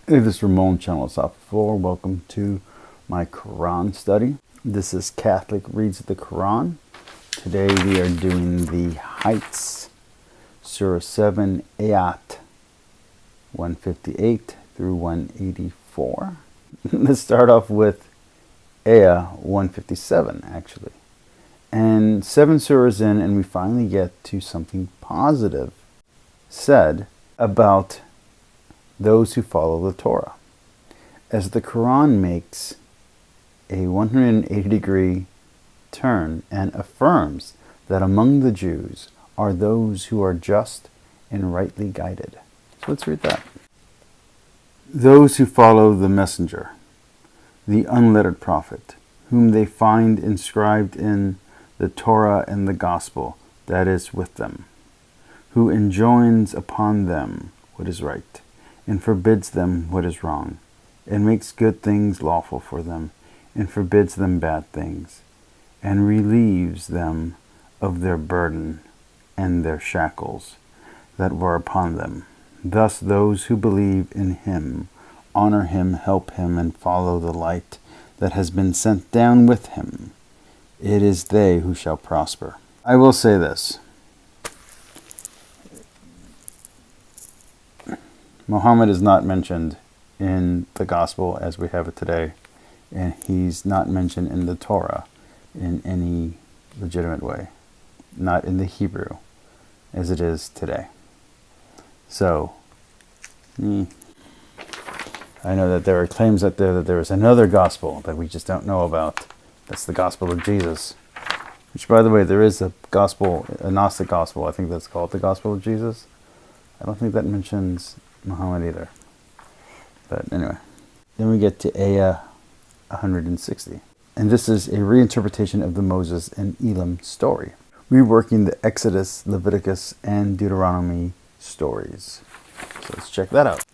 Hey, this is Ramon, channel South 4. Welcome to my Quran study. This is Catholic Reads the Quran. Today we are doing the Heights, Surah 7, ayat 158 through 184. Let's start off with ayah 157, actually. And 7 surahs in, and we finally get to something positive said about those who follow the Torah. As the Quran makes a 180-degree turn and affirms that among the Jews are those who are just and rightly guided. So let's read that. Those who follow the messenger, the unlettered prophet, whom they find inscribed in the Torah and the gospel that is with them, who enjoins upon them what is right, and forbids them what is wrong, and makes good things lawful for them, and forbids them bad things, and relieves them of their burden and their shackles that were upon them. Thus those who believe in him, honor him, help him, and follow the light that has been sent down with him, it is they who shall prosper. I will say this. Muhammad is not mentioned in the gospel as we have it today, and he's not mentioned in the Torah in any legitimate way, not in the Hebrew as it is today. So, I know that there are claims out there that there is another gospel that we just don't know about. That's the gospel of Jesus, which, by the way, there is a gospel, a Gnostic gospel, I think that's called the gospel of Jesus. I don't think that mentions Muhammad either. But anyway, then we get to ayah 160. And this is a reinterpretation of the Moses and Elam story, reworking the Exodus, Leviticus, and Deuteronomy stories. So let's check that out.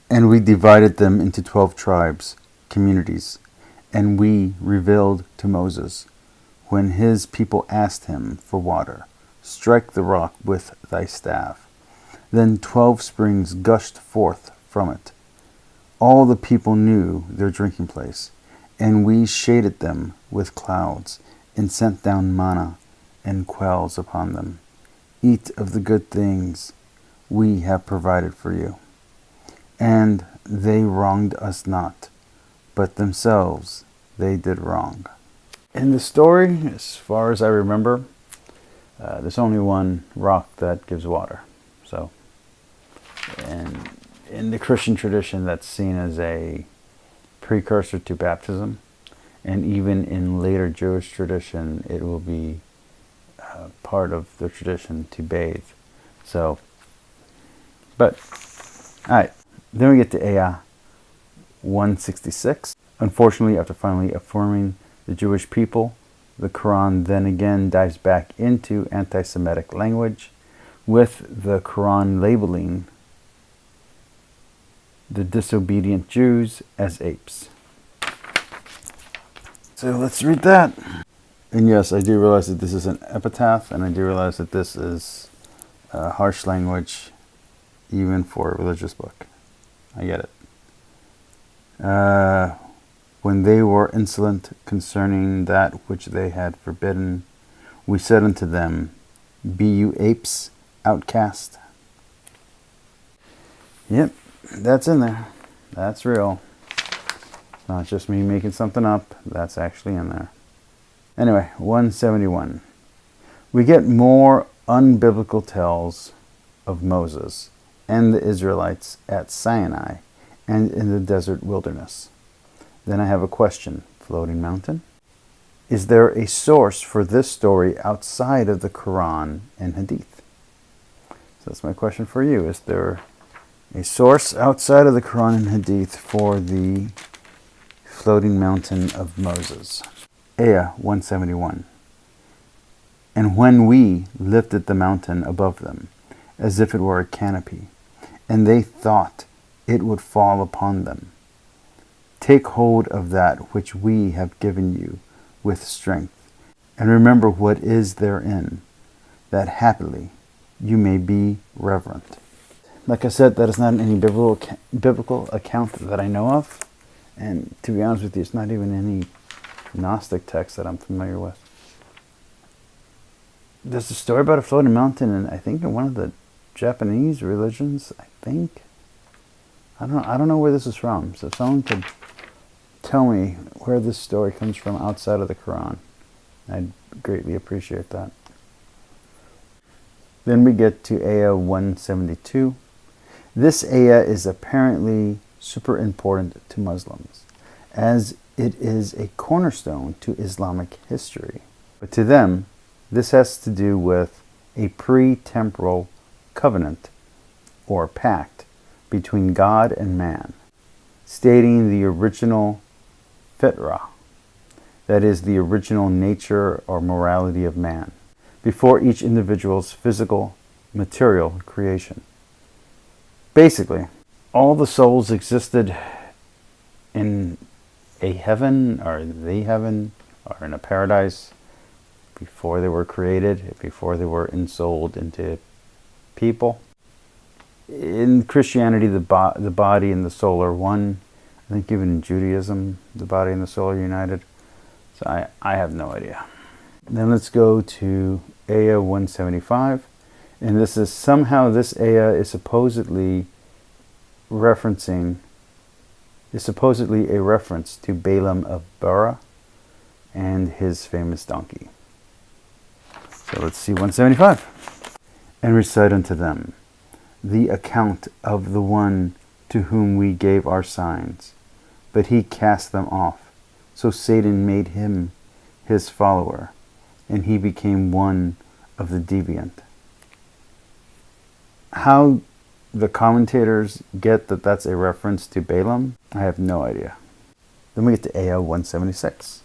And we divided them into 12 tribes, communities, and we revealed to Moses, when his people asked him for water, strike the rock with thy staff. Then 12 springs gushed forth from it. All the people knew their drinking place, and we shaded them with clouds, and sent down manna and quails upon them. Eat of the good things we have provided for you. And they wronged us not, but themselves they did wrong. In the story, as far as I remember, there's only one rock that gives water. So, and in the Christian tradition, that's seen as a precursor to baptism. And even in later Jewish tradition, it will be part of the tradition to bathe. So, but, alright. Then we get to ayah 166. Unfortunately, after finally affirming the Jewish people, the Quran then again dives back into anti-Semitic language, with the Quran labeling the disobedient Jews as apes. So let's read that. And yes, I do realize that this is an epitaph, and I do realize that this is harsh language even for a religious book. I get it. When they were insolent concerning that which they had forbidden, we said unto them, be you apes, outcast? Yep, that's in there. That's real. Not just me making something up. That's actually in there. Anyway, 171. We get more unbiblical tales of Moses and the Israelites at Sinai and in the desert wilderness. Then I have a question. Floating mountain? Is there a source for this story outside of the Quran and Hadith? So that's my question for you. Is there a source outside of the Quran and Hadith for the floating mountain of Moses? Ayah 171. And when we lifted the mountain above them, as if it were a canopy, and they thought it would fall upon them, take hold of that which we have given you with strength, and remember what is therein, that happily you may be reverent. Like I said, that is not in any biblical account that I know of. And to be honest with you, it's not even any Gnostic text that I'm familiar with. There's a story about a floating mountain, and I think in one of the Japanese religions, I think. I don't know where this is from. So if someone could tell me where this story comes from outside of the Quran, I'd greatly appreciate that. Then we get to ayah 172. This ayah is apparently super important to Muslims, as it is a cornerstone to Islamic history. But to them, this has to do with a pre-temporal covenant or pact between God and man, stating the original fitrah, that is the original nature or morality of man, before each individual's physical, material creation. Basically, all the souls existed in a heaven, or the heaven, or in a paradise before they were created, before they were ensouled into people. In Christianity, the body and the soul are one. I think even in Judaism, the body and the soul are united. So I have no idea. Then let's go to ayah 175. And this is somehow, this ayah is supposedly a reference to Balaam of Bora and his famous donkey. So let's see 175. And recite unto them the account of the one to whom we gave our signs, but he cast them off. So Satan made him his follower, and he became one of the deviant. How the commentators get that that's a reference to Balaam, I have no idea. Then we get to ayah 176,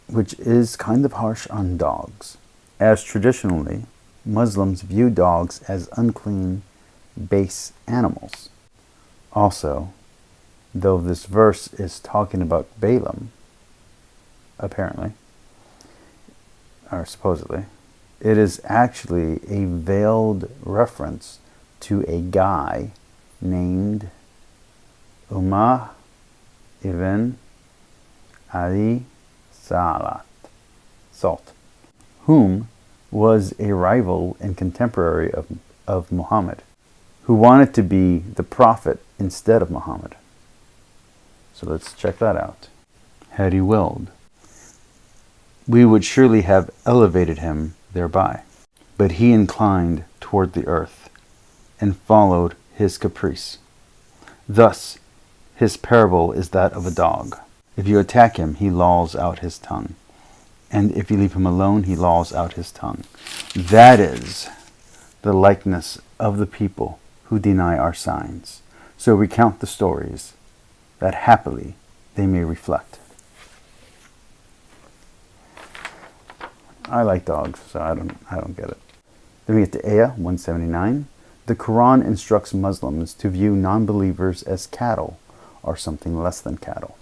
which is kind of harsh on dogs, as traditionally Muslims view dogs as unclean, base animals. Also, though this verse is talking about Balaam, apparently, or supposedly, it is actually a veiled reference to a guy named Umar ibn Ali Salt, whom was a rival and contemporary of Muhammad, who wanted to be the prophet instead of Muhammad. So let's check that out. Had he willed, we would surely have elevated him thereby. But he inclined toward the earth, and followed his caprice. Thus, his parable is that of a dog. If you attack him, he lolls out his tongue. And if you leave him alone, he lolls out his tongue. That is the likeness of the people who deny our signs. So recount the stories, that happily they may reflect. I like dogs, so I don't get it. Then we get to ayah 179. The Quran instructs Muslims to view non-believers as cattle, or something less than cattle.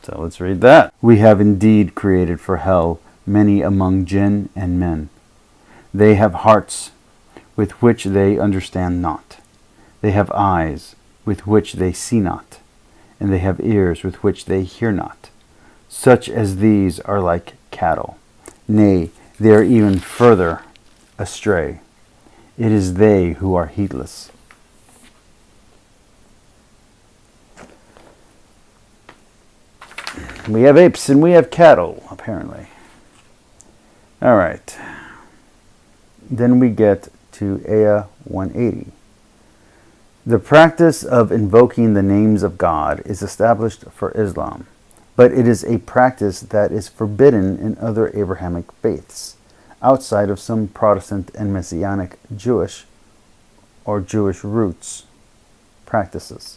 So let's read that. We have indeed created for hell many among jinn and men. They have hearts with which they understand not. They have eyes with which they see not. And they have ears with which they hear not. Such as these are like cattle. Nay, they are even further astray. It is they who are heedless. We have apes and we have cattle, apparently. All right. Then we get to ayah 180. The practice of invoking the names of God is established for Islam, but it is a practice that is forbidden in other Abrahamic faiths, outside of some Protestant and Messianic Jewish or Jewish roots practices.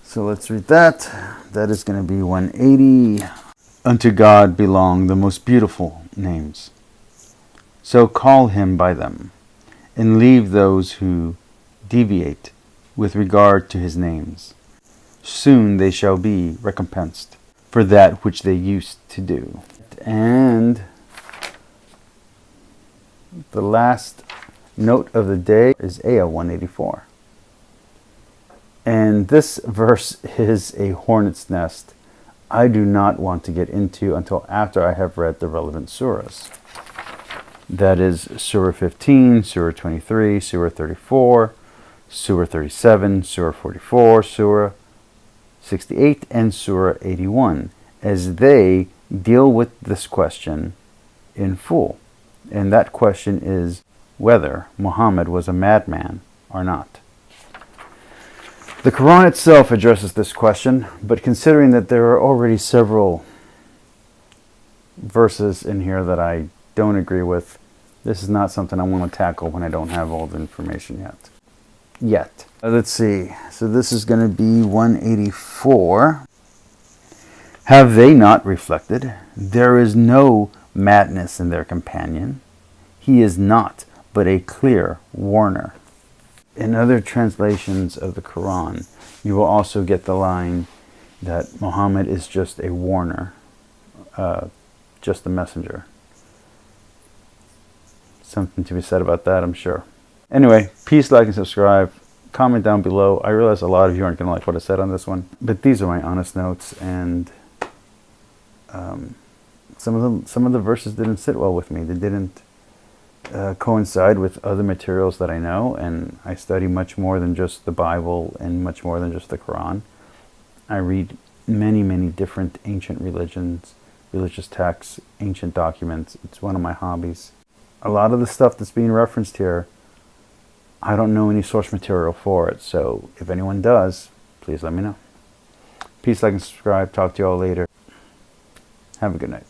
So let's read that. That is going to be 180. Unto God belong the most beautiful names. So call him by them, and leave those who deviate with regard to his names. Soon they shall be recompensed for that which they used to do. And the last note of the day is ayah 184. And this verse is a hornet's nest I do not want to get into until after I have read the relevant surahs. That is Surah 15, Surah 23, Surah 34, Surah 37, Surah 44, Surah 68, and Surah 81, as they deal with this question in full. And that question is whether Muhammad was a madman or not. The Quran itself addresses this question, but considering that there are already several verses in here that I don't agree with, this is not something I want to tackle when I don't have all the information yet. Let's see. So this is going to be 184. Have they not reflected? There is no madness in their companion. He is not but a clear warner. In other translations of the Quran, you will also get the line that Muhammad is just a warner, just a messenger. Something to be said about that, I'm sure. Anyway, please like and subscribe. Comment down below. I realize a lot of you aren't going to like what I said on this one, but these are my honest notes, and some of the verses didn't sit well with me. They didn't coincide with other materials that I know, and I study much more than just the Bible and much more than just the Quran. I read many different ancient religions, religious texts, ancient documents. It's one of my hobbies. A lot of the stuff that's being referenced here, I don't know any source material for it, so if anyone does, please let me know. Peace, like, and subscribe. Talk to you all later. Have a good night.